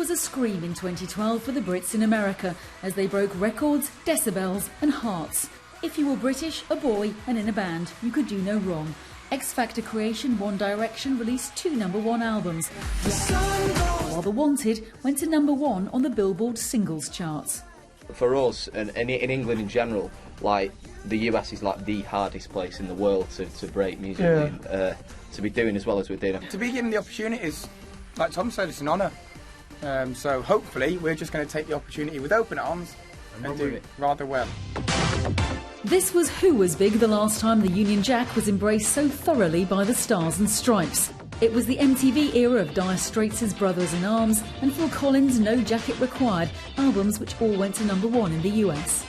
was a scream in 2012 for the Brits in America as they broke records, decibels and hearts. If you were British, a boy and in a band, you could do no wrong. X Factor creation One Direction released 2 #1 albums, while The Wanted went to #1 on the Billboard singles charts. For us, and in England in general, like, the US is like the hardest place in the world to break musically, to be doing as well as we're doing. To be given the opportunities, like Tom said, it's an honour. So hopefully we're just going to take the opportunity with open arms and do rather well. This was who was big the last time the Union Jack was embraced so thoroughly by the Stars and Stripes. It was the MTV era of Dire Straits' Brothers in Arms and Phil Collins' No Jacket Required, albums which all went to #1 in the US.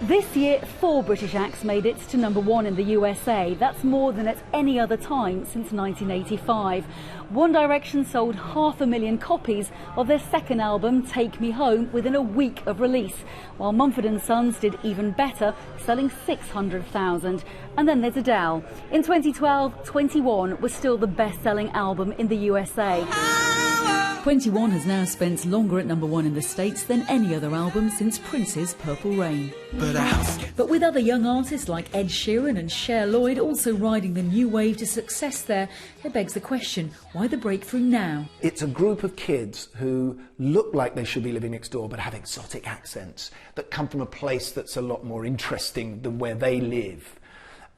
This year, 4 British acts made it to #1 in the USA. That's more than at any other time since 1985. One Direction sold 500,000 copies of their second album, Take Me Home, within a week of release, while Mumford & Sons did even better, selling 600,000. And then there's Adele. In 2012, 21 was still the best-selling album in the USA. 21 has now spent longer at #1 in the States than any other album since Prince's Purple Rain. But with other young artists like Ed Sheeran and Cher Lloyd also riding the new wave to success there, it begs the question, why the breakthrough now? It's a group of kids who look like they should be living next door but have exotic accents that come from a place that's a lot more interesting than where they live.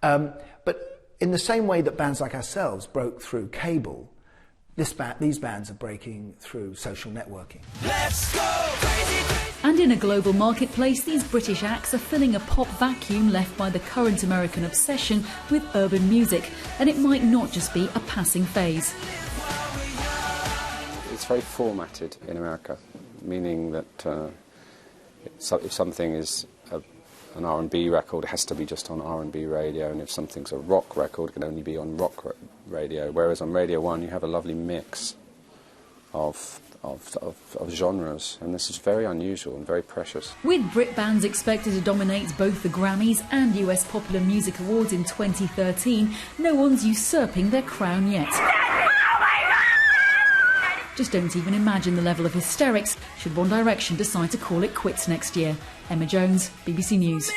But in the same way that bands like ourselves broke through cable, these bands are breaking through social networking. Let's go crazy. And in a global marketplace, these British acts are filling a pop vacuum left by the current American obsession with urban music. And it might not just be a passing phase. It's very formatted in America, meaning that if something is an R&B record, it has to be just on R&B radio, and if something's a rock record, it can only be on rock radio, whereas on Radio 1 you have a lovely mix of genres, and this is very unusual and very precious. With Brit bands expected to dominate both the Grammys and US Popular Music Awards in 2013, no one's usurping their crown yet. Just don't even imagine the level of hysterics should One Direction decide to call it quits next year. Emma Jones, BBC News.